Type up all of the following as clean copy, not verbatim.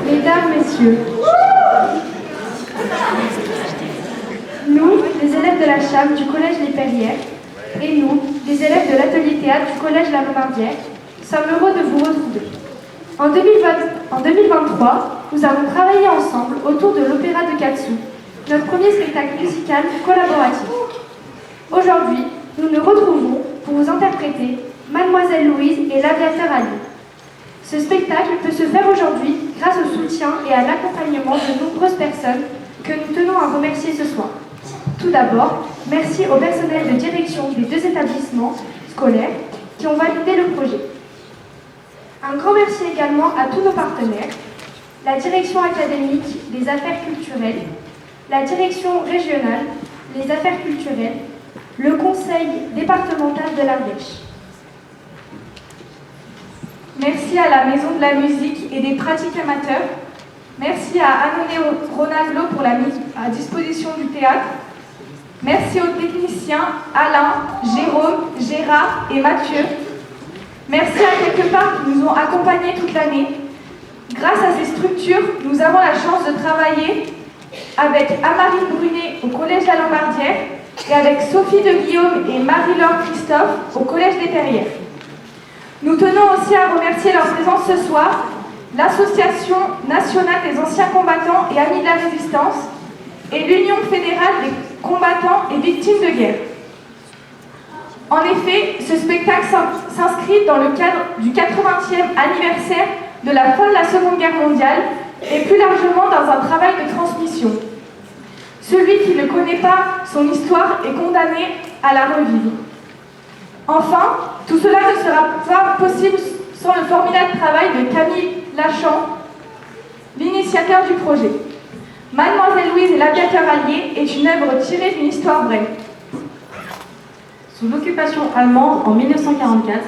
Mesdames, Messieurs, nous, les élèves de la CHAM du Collège Les Perrières, et nous, les élèves de l'atelier théâtre du Collège La Lombardie, sommes heureux de vous retrouver. En 2023, nous avons travaillé ensemble autour de l'Opéra de Katsu, notre premier spectacle musical collaboratif. Aujourd'hui, nous nous retrouvons pour vous interpréter Mademoiselle Louise et l'Aviateur Ali. Ce spectacle peut se faire aujourd'hui grâce au soutien et à l'accompagnement de nombreuses personnes que nous tenons à remercier ce soir. Tout d'abord, merci au personnel de direction des deux établissements scolaires qui ont validé le projet. Un grand merci également à tous nos partenaires, la direction académique des affaires culturelles, la direction régionale des affaires culturelles, le conseil départemental de l'Ardèche. Merci à la Maison de la musique et des pratiques amateurs. Merci à Annonay Ronaldo pour la mise à disposition du théâtre. Merci aux techniciens Alain, Jérôme, Gérard et Mathieu. Merci à Quelque part qui nous ont accompagnés toute l'année. Grâce à ces structures, nous avons la chance de travailler avec Amarine Brunet au Collège La Lombardière et avec Sophie de Guillaume et Marie-Laure Christophe au Collège des Perrières. Nous tenons aussi à remercier leur présence ce soir, l'Association nationale des anciens combattants et amis de la résistance et l'Union fédérale des combattants et victimes de guerre. En effet, ce spectacle s'inscrit dans le cadre du 80e anniversaire de la fin de la Seconde Guerre mondiale et plus largement dans un travail de transmission. Celui qui ne connaît pas son histoire est condamné à la revivre. Enfin, tout cela ne sera pas possible sans le formidable travail de Camille Lachant, l'initiateur du projet. Mademoiselle Louise et l'Aviateur allié est une œuvre tirée d'une histoire vraie. Sous l'occupation allemande en 1944,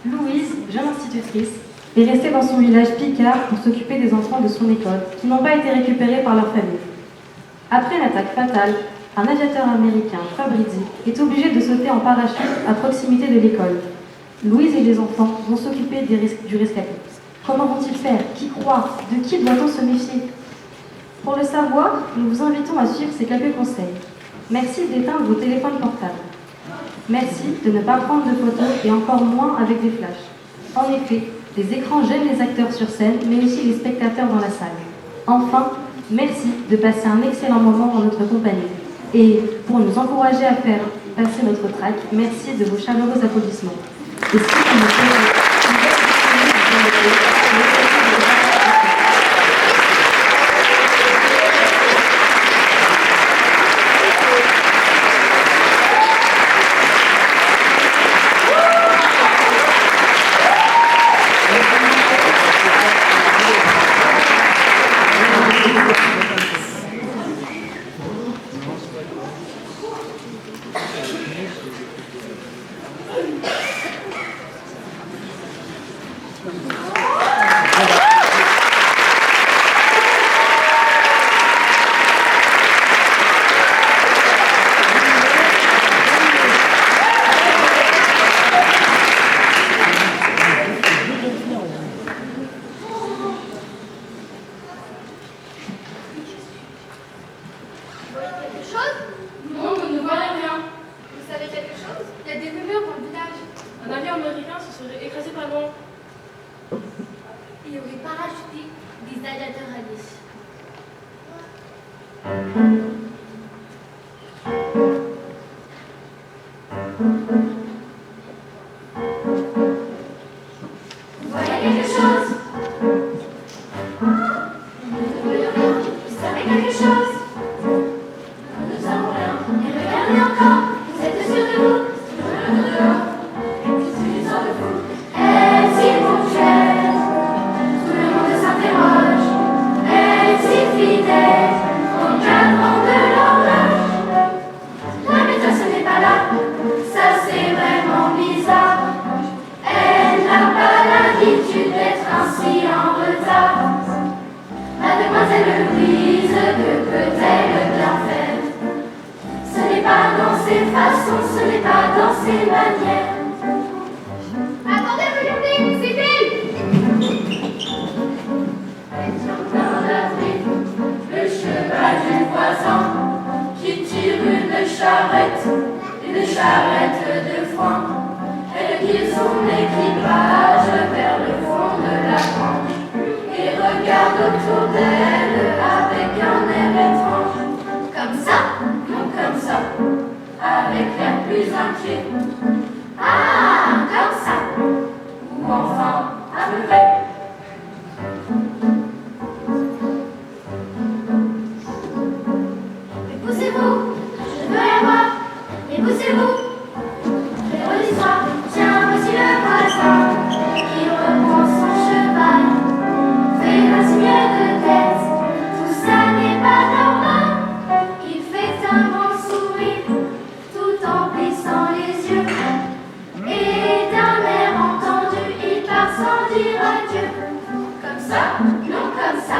Louise, jeune institutrice, est restée dans son village Picard pour s'occuper des enfants de son école qui n'ont pas été récupérés par leur famille. Après l'attaque fatale, un aviateur américain, Fabrizi, est obligé de sauter en parachute à proximité de l'école. Louise et les enfants vont s'occuper du rescapé. Comment vont-ils faire? Qui croire? De qui doit-on se méfier? Pour le savoir, nous vous invitons à suivre ces quelques conseils. Merci d'éteindre vos téléphones portables. Merci de ne pas prendre de photos et encore moins avec des flashs. En effet, les écrans gênent les acteurs sur scène, mais aussi les spectateurs dans la salle. Enfin, merci de passer un excellent moment en notre compagnie. Et pour nous encourager à faire passer notre track, merci de vos chaleureux applaudissements. Et si vous me Attendez, regardez, c'est elle! voisins qui tirent une charrette de foin. Elle guide son équipage vers le fond de la grange et regarde autour d'elle avec un air étrange. Comme ça, non comme ça, avec l'air plus inquiet. Ah, comme ça, ou enfin à peu près. Mais poussez-vous, je veux rien voir, mais poussez-vous. Tiens, voici le voisin qui reprend son cheval, fait un signe de tête, tout ça n'est pas normal. Il fait un grand sourire tout en plissant les yeux, et d'un air entendu, il part sans dire adieu. Comme ça, non comme ça,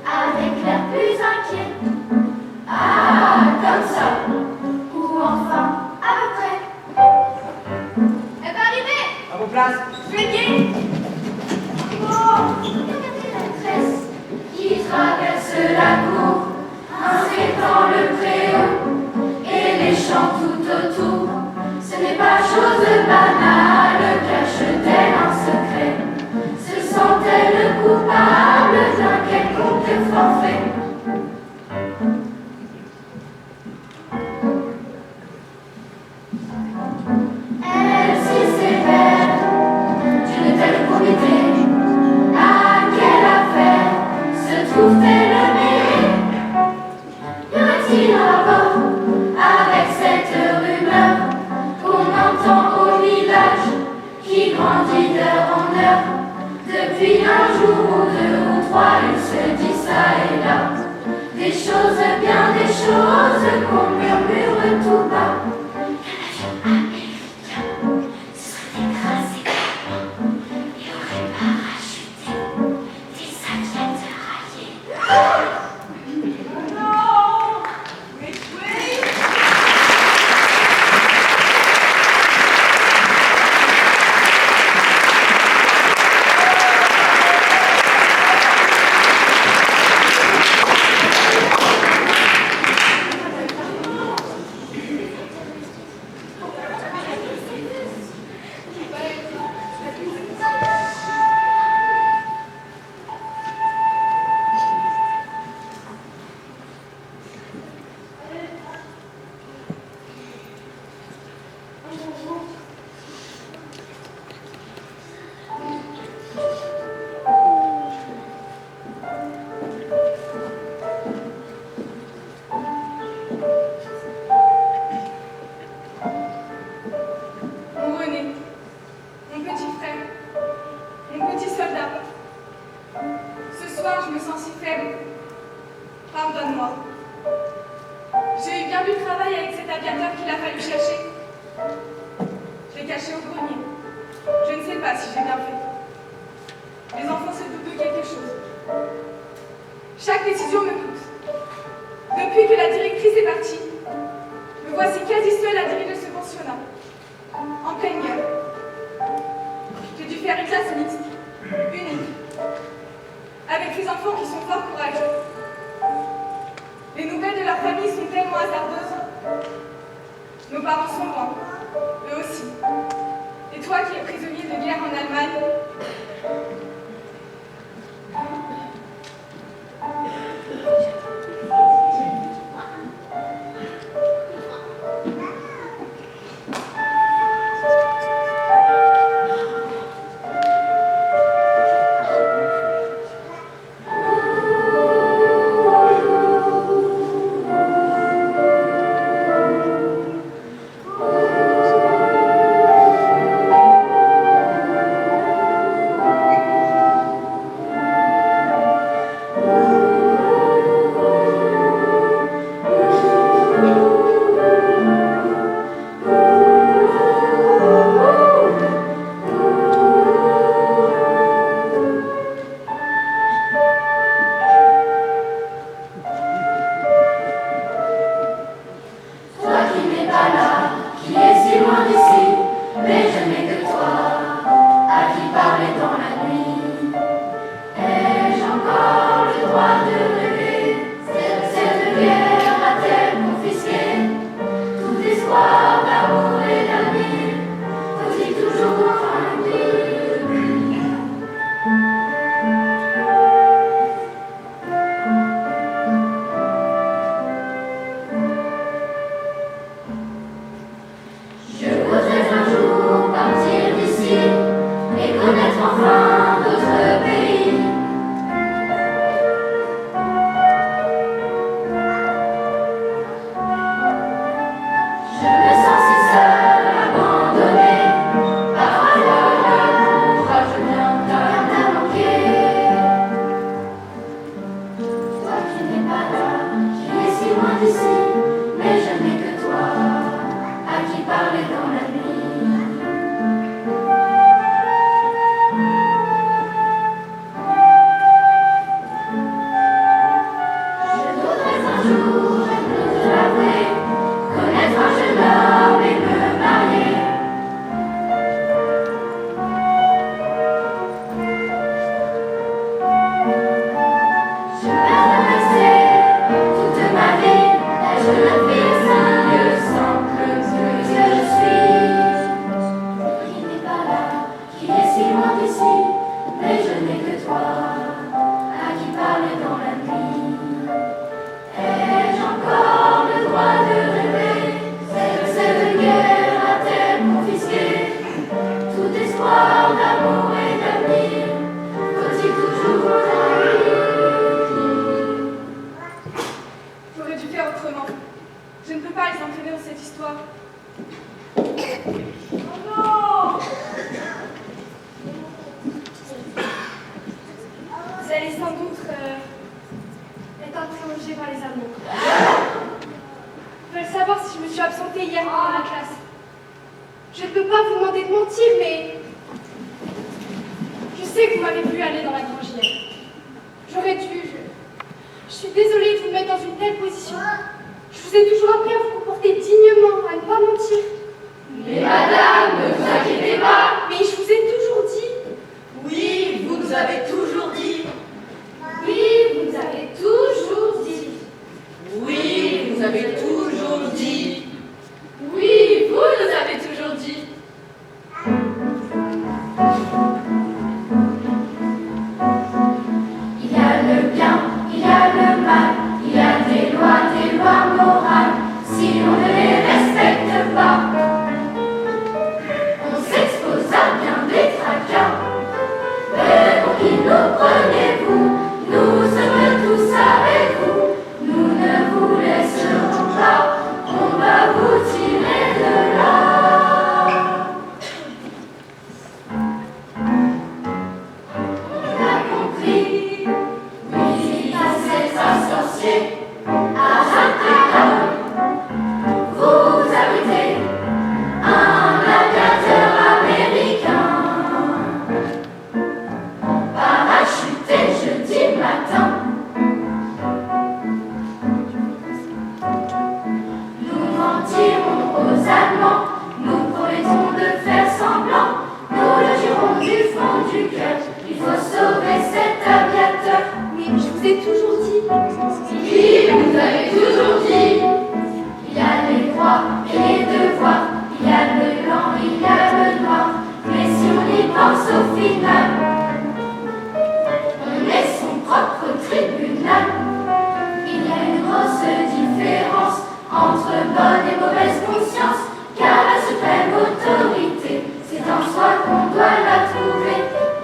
avec l'air plus inquiet. Ah, comme ça, ou enfin à peu près. À vos places. Veuillez. Oh, regardez la tresse qui traverse la cour, inspectant le préau et les champs tout autour. Ce n'est pas chose banale, cache-t-elle un secret? Se sent-elle coupable d'un quelconque forfait? Elle si sévère d'une telle probité, à quelle affaire se trouve-t-elle mêlée? Y aurait-il un rapport avec cette rumeur qu'on entend au village, qui grandit d'heure en heure? Depuis un jour ou deux ou trois, il se dit ça et là des choses, bien des choses qu'on murmure tout bas. savoir si je me suis absentée hier pendant la classe. Je ne peux pas vous demander de mentir, mais je sais que vous m'avez vu aller dans la grange hier. J'aurais dû. Je suis désolée de vous mettre dans une telle position. Je vous ai toujours appris à vous comporter dignement, à ne pas mentir. Mais madame, ne vous inquiétez pas. Mais je vous ai toujours dit. Oui, vous nous avez toujours dit. Oui, vous nous avez toujours dit. Oui, vous avez toujours dit. Oui, vous nous avez toujours dit. Il y a le bien, il y a le mal, il y a des lois morales. Si on ne les respecte pas, on s'expose à bien des tracas. Mais pour qui nous prenez-vous? Nous sommes tous avec vous. Nous ne vous laisserons pas, on va vous tirer de là. On a compris, oui, à ces insensés, à vous abritez un aviateur américain, parachuté jeudi matin. Nous mentirons aux Allemands, nous promettons de faire semblant, nous le jurons du fond du cœur, il faut sauver cet aviateur. Mais je vous ai toujours dit. Oui, vous avez toujours dit. Il y a les droits et les devoirs, il y a le blanc, il y a le noir, mais si on y pense au final, on est son propre tribunal. Il y a une grosse différence entre bonne et mauvaise conscience, car la suprême autorité, c'est en soi qu'on doit la trouver.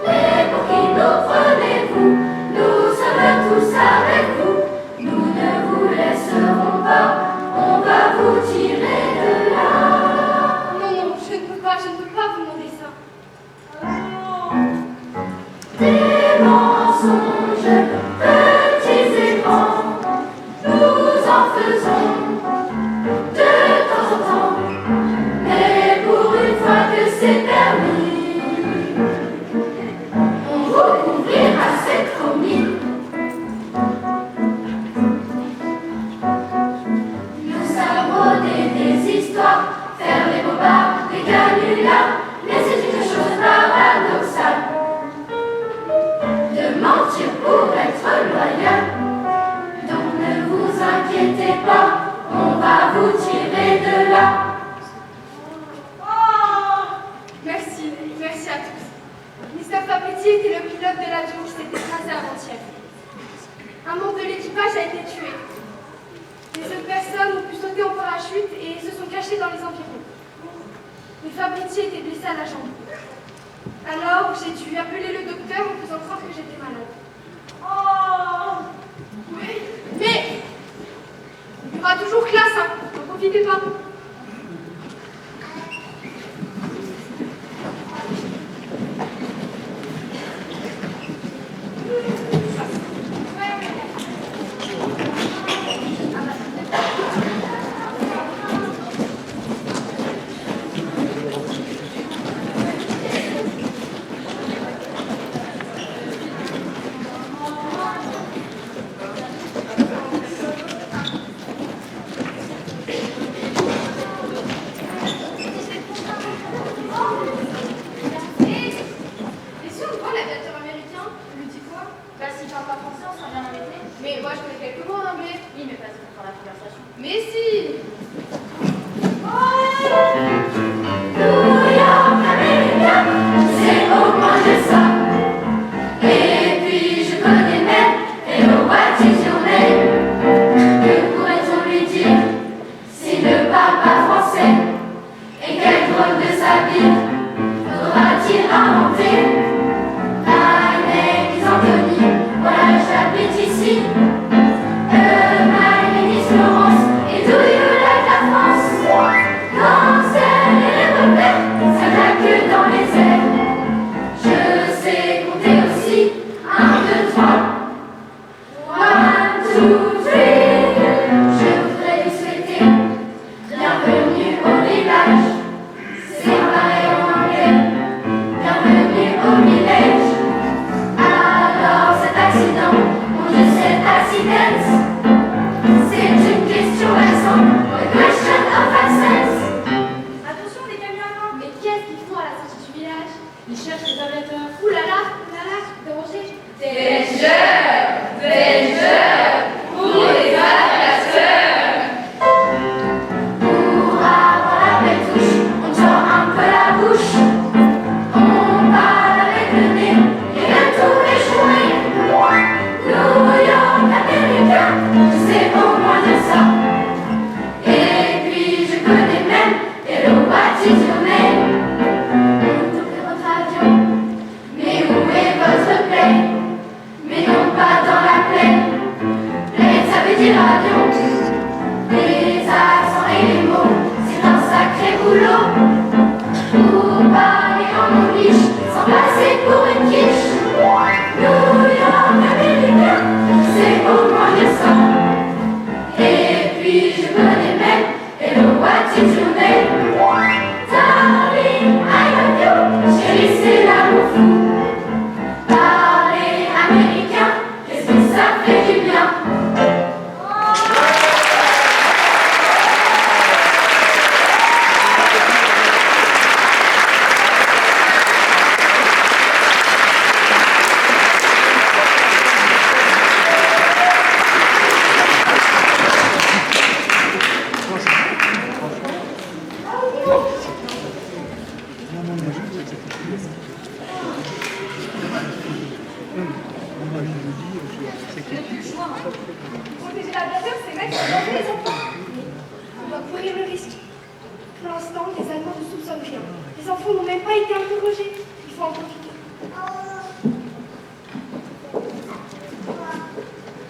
Mais pour qui nous prenez-vous? Nous sommes tous avec vous. Nous ne vous laisserons pas, on va vous tirer de là. Non, non, je ne peux pas vous demander ça. Des mensonges, petits et grands, nous en faisons de temps en temps. Mais pour une fois que c'est permis, on vous couvrira cette chromie. Nous savons des histoires, faire des bobards, des canulars, mais c'est une chose paradoxale de mentir pour être loyal. Donc ne vous inquiétez pas, on va vous tirer de là. Merci, merci à tous. Mr. Fabrizi était le pilote de l'avion qui s'est écrasé avant-hier. Un membre de l'équipage a été tué. Les autres personnes ont pu sauter en parachute et se sont cachées dans les environs. Mais Fabrizi était blessé à la jambe. Alors j'ai dû appeler le docteur en faisant croire que j'étais malade. Oh oui, mais il y aura toujours classe, hein. N'en profitez pas. petite journée. Darling, I love you. Chérie, c'est l'amour fou. Parler américain, qu'est-ce que ça fait du bien. Protéger la bière, c'est mettre en danger les enfants. On va courir le risque. Pour l'instant, les Allemands ne soupçonnent rien. Les enfants n'ont même pas été interrogés. Il faut en profiter.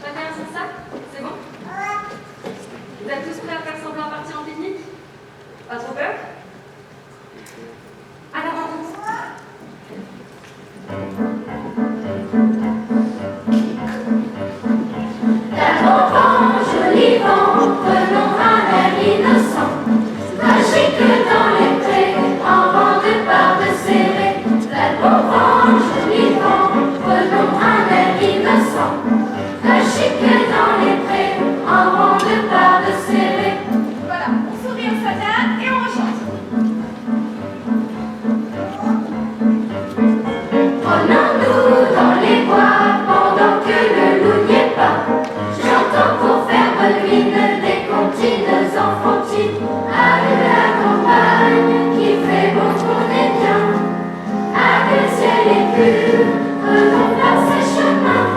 Chacun a son sac? C'est bon? Vous êtes tous prêts à faire semblant à partir en pique-nique? Pas trop peur? Alors, on avance. Bon vent, joli vent, prenons un air innocent. Magique dans les prés, en vent de barbe serrée. Bon vent, joli vent, prenons un air innocent. Magique dans les prés, en vent de barbe serrée. Voilà, on sourit au soldat et on rechante. Prenons-nous dans les bois pendant que le loup n'y est pas. J'entends pour faire bonne mine des comptines enfantines. Avec la campagne qui fait bon tourner bien. Avec le ciel est pur, prenons vers ces chemins.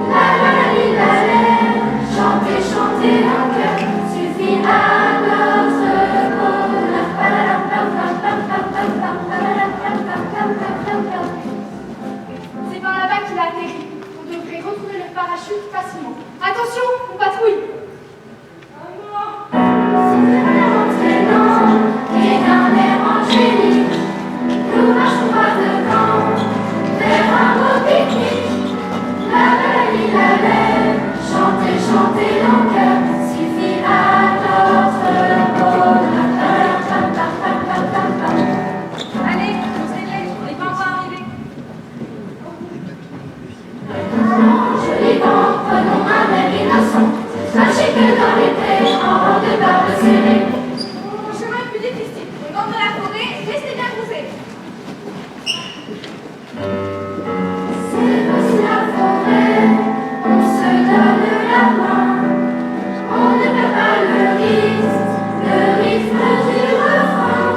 La la la li, la la, chanter, chanter en cœur suffit à notre bonheur. Palalam, pam, pam, pam, pam, pam, pam, palalam, pam, pam, pam, pam, pam, pam. C'est par là-bas qu'il a atterri. On devrait retrouver le parachute facilement. Attention, on patrouille. Entraînant et d'un air angélique, nous marchons pas devant vers un beau pique-nique. La la li, la la, chanter, chanter en cœur suffit à notre bonheur. Pam, pam, pam, pam, pam, pam. Allez, on s'élève, on n'est pas encore arrivé. Joli vent, prenons un air innocent. Magique dans les prés, en vent de barbe serrée. Le chemin est plus difficile. On entre dans la forêt, restez bien posés. C'est aussi la forêt, on se donne la main. On ne perd pas le rythme du refrain.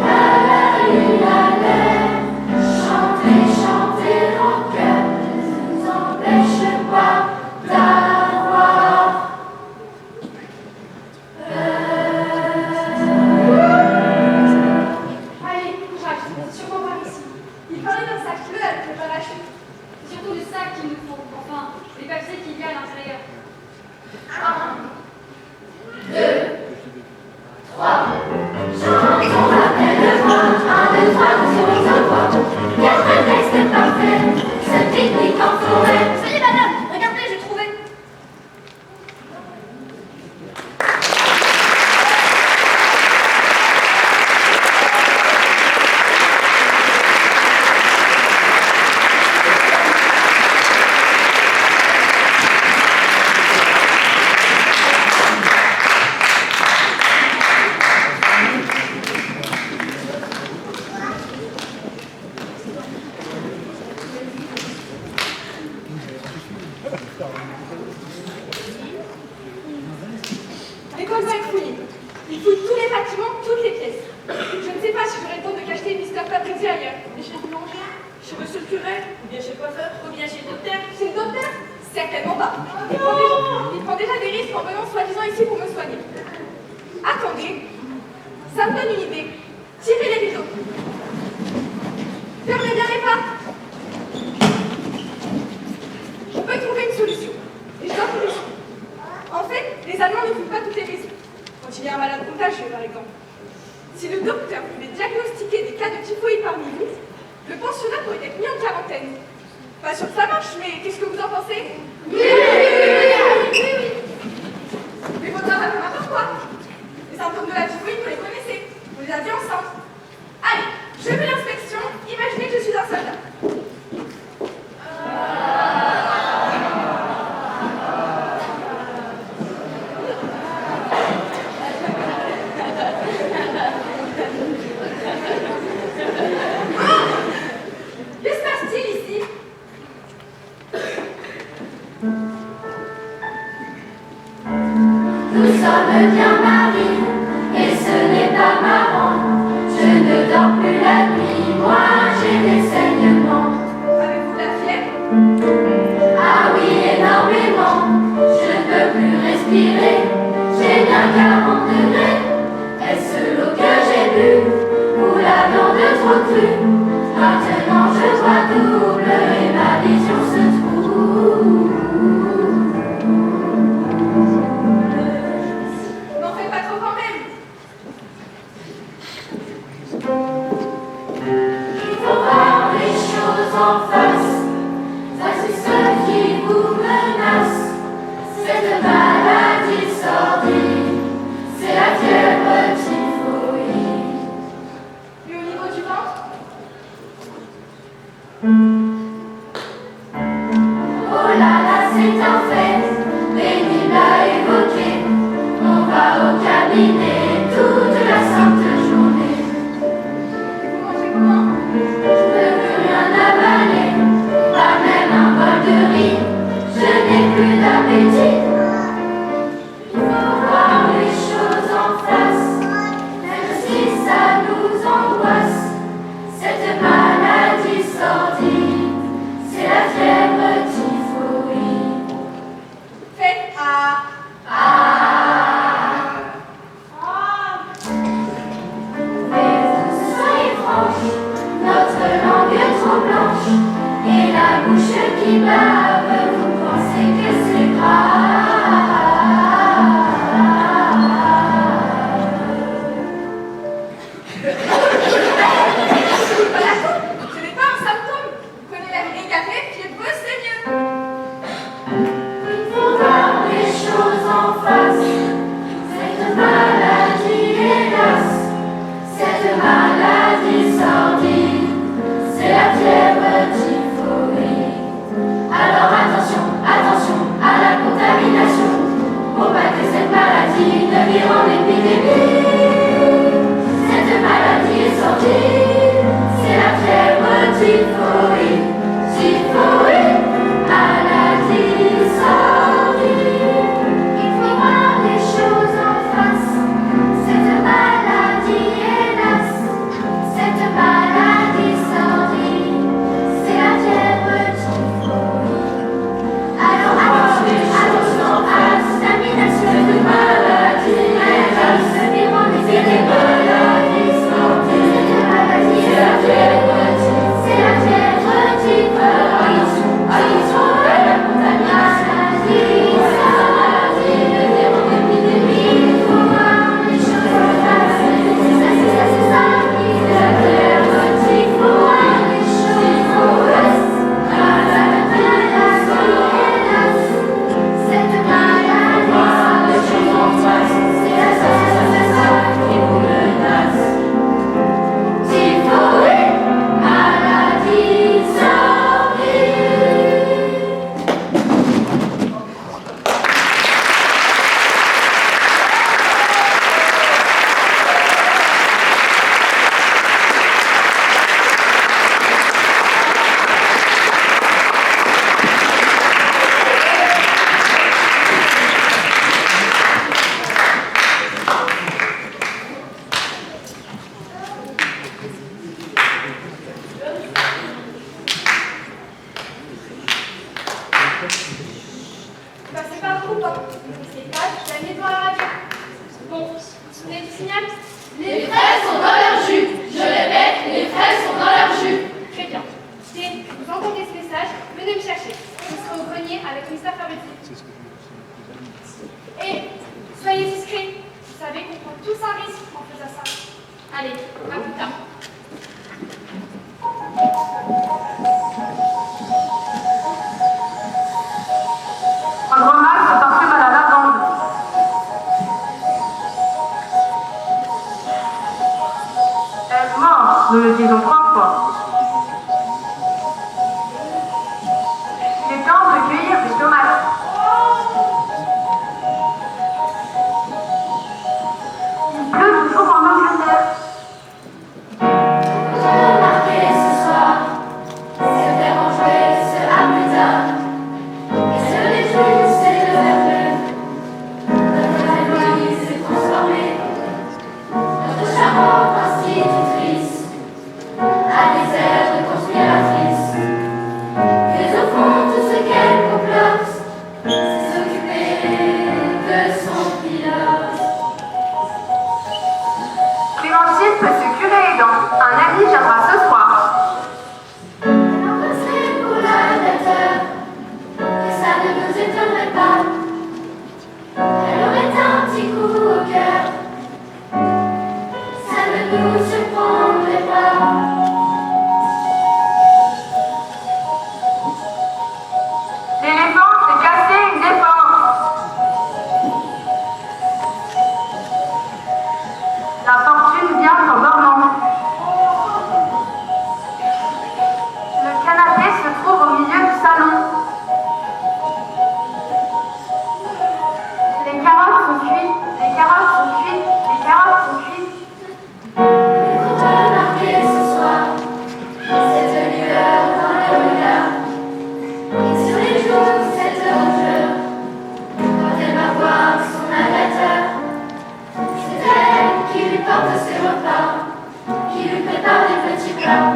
La la li, la la, chanter, chanter en cœur ne nous empêche pas d'avoir Allez, courage, c'est sûrement par ici. Il parlait d'un sac bleu avec le parachute. C'est surtout le sac qu'il nous faut, enfin, les papiers qu'il y a à l'intérieur. 1, 2, 3. Chantons à pleine voix. 1, 2, 3, nous serons en voix. 4 textes parfaits. Ce pique-nique en forêt. Salut madame, regardez, j'ai trouvé. L'école va être fouillée. Il fouille tous les bâtiments, toutes les pièces. Je ne sais pas si j'aurais le temps de cacheter Mister Fabrizi ailleurs. Mais chez le boulanger, chez monsieur le curé, ou bien chez le coiffeur, ou bien chez le docteur. Chez le docteur? Certainement pas. Il prend déjà des risques en venant soi-disant ici pour me soigner. Attendez, ça me donne une idée. Tirez les rideaux. Fermez bien les portes. On peut trouver une solution. Et je dois vous le dire. En fait, les Allemands ne fouillent pas toutes les maisons. Quand il y a un malade contagieux, par exemple. Si le docteur pouvait diagnostiquer des cas de typhoïde parmi vous, le pensionnat pourrait être mis en quarantaine. Pas sûr que ça marche, mais qu'est-ce que vous en pensez? Oui. Mais votre travail, n'importe quoi. Les la Dupouille, vous les connaissez. Vous les aviez ensemble. Allez, je fais l'inspection. Imaginez que je suis un soldat. Que se passe-t-il ici? Nous sommes bien mariés, et ce n'est pas marrant. Je ne dors plus la nuit, moi j'ai des saignements. Avez-vous de la fièvre? Ah oui, énormément, je ne peux plus respirer. J'ai bien 40 degrés. Est-ce l'eau que j'ai bu ou la viande trop crue? Maintenant je vois double et ma vision se trouve. N'en faites pas trop quand même. Il faut voir les choses en face. Voici ce qui vous menace. Cette maladie sordide, c'est la fièvre typhoïde. Et au niveau du ventre? Oh là là, c'est un fait, pénible à évoquer. On va au cabinet toute la sainte journée. Et vous mangez comment? Je ne peux rien avaler, pas même un bol de riz. Je n'ai plus d'appétit. Il faut voir les choses en face, même si ça nous angoisse. Cette maladie sordide, c'est la fièvre typhoïde. Faites à... Mais vous soyez franche, notre langue est trop blanche, et la bouche qui bave, vous pensez que c'est grave. Voilà tout. Ce n'est pas un symptôme. Prenez l'air égaré, fiévreux, c'est mieux. Il faut voir les choses en face. Cette maladie, hélas, cette maladie sordide, c'est la fièvre typhoïde. Alors attention, attention à la contamination, pour pas que cette maladie ne vire en épidémie. Cette maladie est sordide, c'est la fièvre typhoïde, typhoïde, maladie sordide. Il faut voir les choses en face. Cette maladie, hélas, cette maladie sordide, c'est la fièvre typhoïde. Alors attention, attention à la contamination. Cette maladie, hélas, se vire en épidémie. Cette maladie, c'est la fièvre typhoïde, c'est la fièvre typhoïde. Attention, attention à la contamination. Maladie sordide, ne vire en épidémie. Il faut voir les choses en face. C'est ça, c'est la fièvre typhoïde. Il faut voir les choses en face. Maladie sordide, hélas, cette maladie, les choses en face. C'est la qui vous menace. Typhoïde, maladie sordide. Passez par le groupe. C'est pas jamais devant la radio. Bon, vous venez du signal? Les fraises sont dans leur jus. Je répète, les fraises sont dans leur jus. Très bien. Si vous entendez ce message, venez me chercher. Je serai au grenier avec Mr. Fabrici. Et soyez discrets. Vous savez qu'on prend tous un risque en faisant ça. Allez, à plus tard. Un grenade se parfume à la lavande. disons 3 fois. Il est temps de cueillir des tomates. Il pleut toujours en Angleterre. Remarquez ce soir, se faire en jouer ce à plus tard, et se réjouir, c'est le verre. Notre famille s'est transformée, notre charmante institutrice a des airs de conspiratrice. Mais au fond, tout ce qu'elle complote, c'est s'occuper de son pilote. Clémentine peut se curer les dents. Un ami viendra ce soir. Elle embrasserait pour l'aviateur, et ça ne nous étonnerait pas. Elle aurait un petit coup au cœur, ça ne nous surprendrait pas. L'éléphant s'est cassé une défense. La fortune vient en dormant. Le canapé se trouve au milieu du salon. Les carottes sont cuites, les carottes sont cuites, les carottes sont cuites. Pour remarquer ce soir, cette lueur dans le regard, et sur les joues cette rougeur, quand elle va voir son aviateur. C'est elle qui lui porte ses repas, qui lui prépare des petits plats.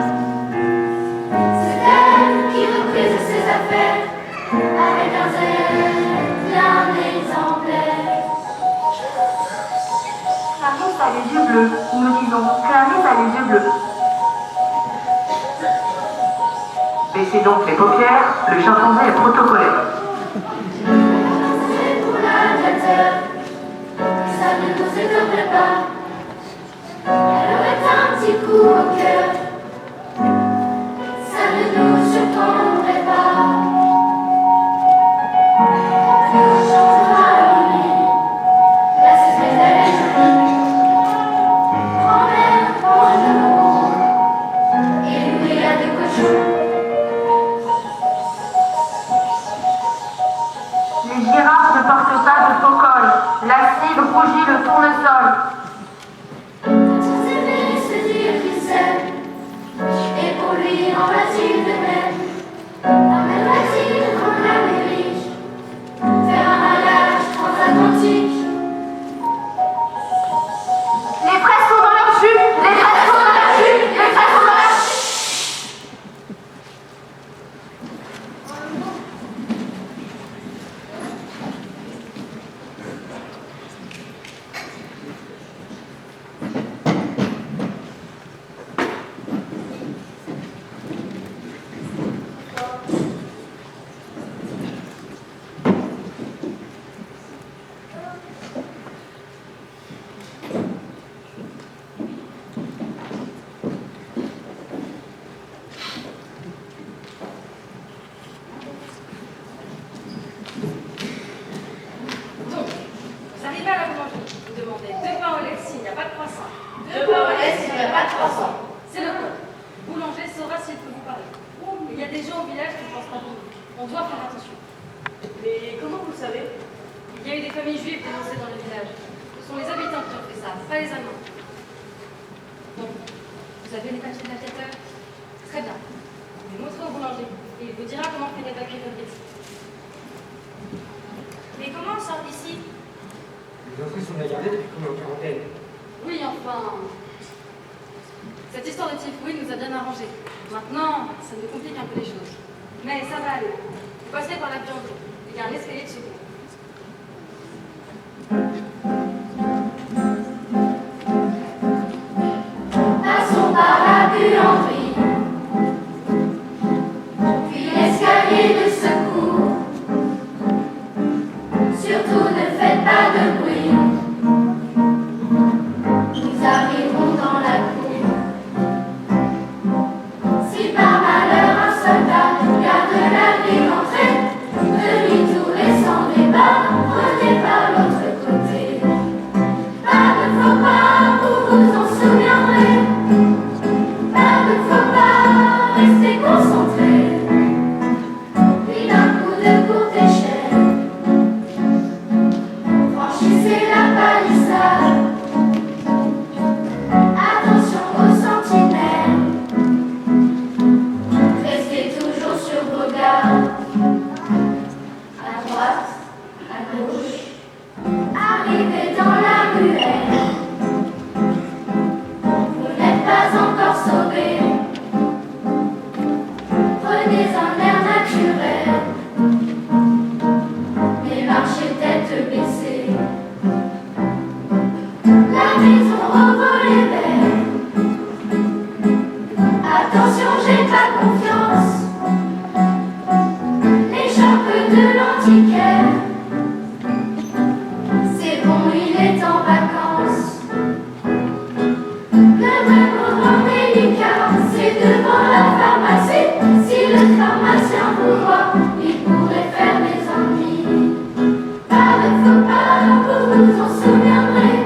C'est elle qui reprise ses affaires avec un zèle bien exemplaire. La rousse a les yeux bleus. Nous disons Clarisse a les yeux bleus. Baissez donc les paupières, le chimpanzé est protocolaire. C'est pour l'aviateur, et ça ne nous étonnerait pas. Elle aurait un petit coup au cœur, ça ne nous surprendrait pas. Elle chantera à lui, la secrétaire jolie. Grand-mère, bonjour, et Louis a des cochons. Les girafes ne portent pas de faux col. La cible rougit le tournesol. Tous aimaient se dire qu'ils s'aiment, et pour lui en va-t-il de même? En même va-t-il rendre l'Amérique, faire un mariage transatlantique? Les fraises sont dans leur jus. Les fraises sont dans leur jus. Les fraises sont dans leur jus. Donc, vous arrivez à la boulangerie, vous demandez 2 pains au lait s'il n'y a pas de croissant. Deux pains au lait s'il n'y a pas de croissant. C'est le code. Boulanger saura s'il peut vous parler. Il y a des gens au village qui ne pensent pas pour nous. On doit faire attention. Mais comment vous le savez? Il y a eu des familles juives dénoncées dans le village. Ce sont les habitants qui ont fait ça, pas les Allemands. Donc, vous avez les papiers de l'aviateur? Très bien. Vous les montrez au boulanger et il vous dira comment faire évacuer votre récit. Mais comment on sort d'ici? Les entrées sont bien gardées depuis qu'on est en quarantaine. Oui, enfin... Cette histoire de typhoïde nous a bien arrangé. Maintenant, ça nous complique un peu les choses. Mais ça va aller. Vous passerez par la buanderie. Il y a un escalier de secours. Passons par la buanderie, puis l'escalier de secours. Surtout ne faites pas de bruit, nous arriverons dans la cour. Si par malheur un soldat garde la grille d'entrée, demi-tour et sans la maison au volet vert. Attention, j'ai pas confiance. L'écharpe de l'antiquaire. C'est bon, il est en vacances. Le vrai moment délicat, c'est devant la pharmacie. Si le pharmacien vous voit, il pourrait faire des ennuis. Pas de faux pas, vous vous en souviendrez.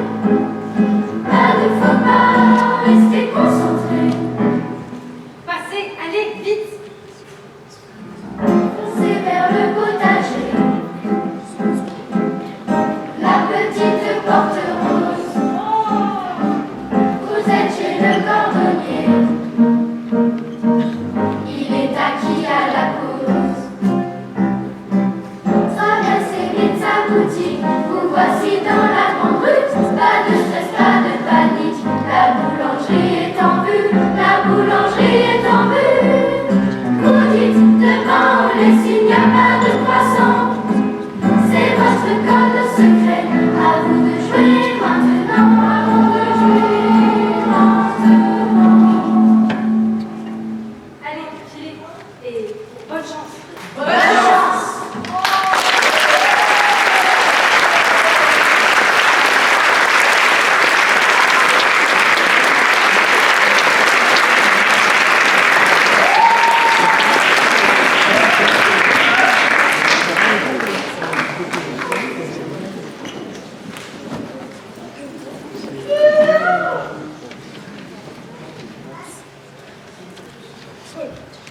Pas de faux pas, restez concentrés. Passez, allez, vite. Foncez vers le potager. La petite porte rose. Vous êtes chez le cordonnier. Il est acquis à la cause. Traversez vite sa boutique. Vous voici dans la grande rue. Pas de stress, pas de panique. La boulangerie est en vue. La boulangerie est en vue. Vous dites demain on les signe, y a pas de croissant. C'est votre code secret. À vous de jouer maintenant. À vous de jouer maintenant. Allez, filez. Et bonne chance. Bonne chance.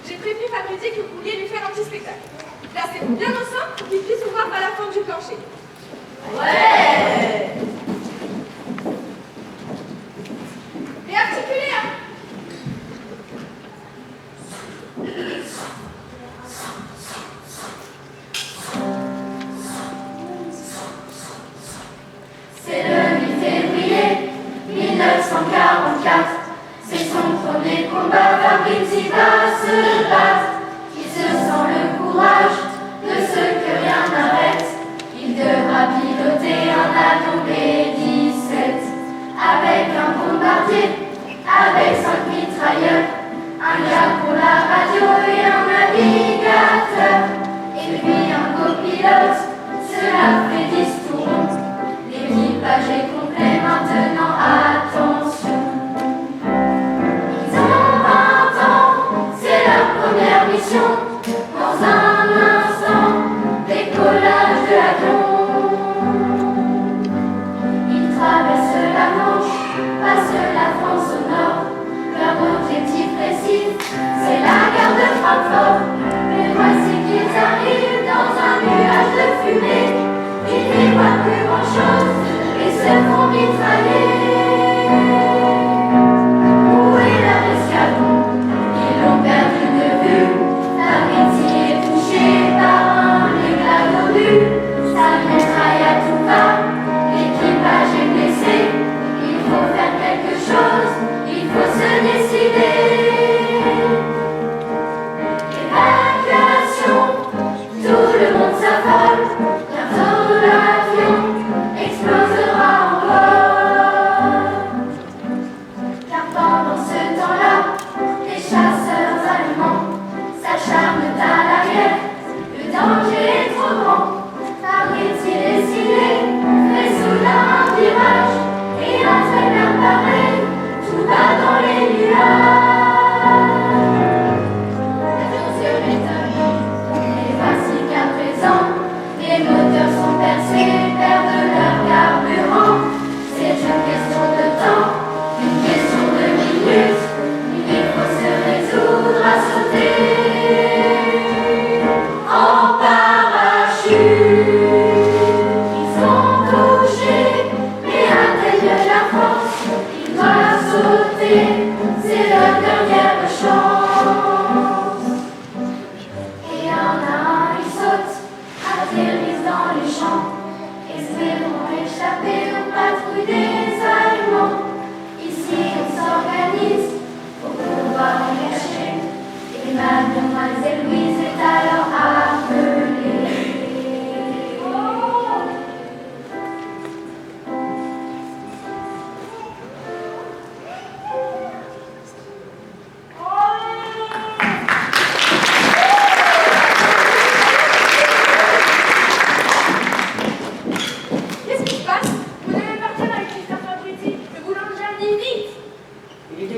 J'ai prévenu Fabrizi que vous vouliez lui faire un petit spectacle. Placez-vous bien au sein pour qu'il puisse vous voir à la fin du plancher. Ouais. Et articulez, hein. C'est le 8 février 1944. C'est son premier combat. Fabrizi va se battre. Il se sent le courage de ce que rien n'arrête. Il devra piloter un avion B-17 avec un bombardier, avec 5 mitrailleurs, un gars pour la radio et un navigateur, et puis un copilote. Cela fait 10 tours. L'équipage est complet maintenant. Attention. Ils ont 20 ans, c'est leur première mission. Dans un instant, décollage de l'avion. Ils traversent la Manche, passent la France au nord. Leur objectif précis, c'est la gare de Francfort. Mais voici qu'ils arrivent dans un nuage de fumée. Ils n'y voient plus grand-chose et se font mitrailler. Où est leur escadron? Ils l'ont perdu de vue. Fabrizi est touché par un éclat d'obus. Sa mitraille à tout va. L'équipage est blessé. Il faut faire quelque chose. Il faut se décider. Évacuation. Tout le monde s'affole. Bientôt l'avion explosera en vol. Car pendant ce temps-là, les chasseurs allemands s'acharnent à l'arrière. Le danger est trop grand. Fabrizi décidé, fait soudain un virage et un très bien pareil. Tout va dans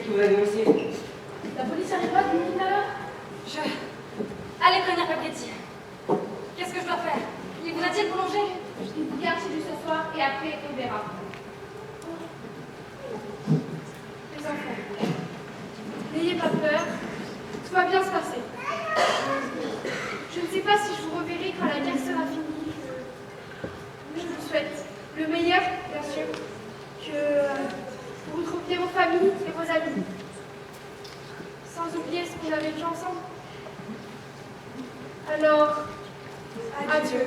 qui vous a dénoncé? La police arrivera d'une minute à l'heure. Allez prévenir Papetti. Qu'est-ce que je dois faire? Il vous a-t-il prolongé? Il vous garde chez lui ce soir et après on verra. Les enfants, n'ayez pas peur, tout va bien se passer. Je ne sais pas si je vous reverrai quand la guerre sera finie. Je vous souhaite le meilleur, bien sûr, que vous retrouviez vos familles et vos amis. Sans oublier ce qu'on avait fait ensemble. Alors, adieu.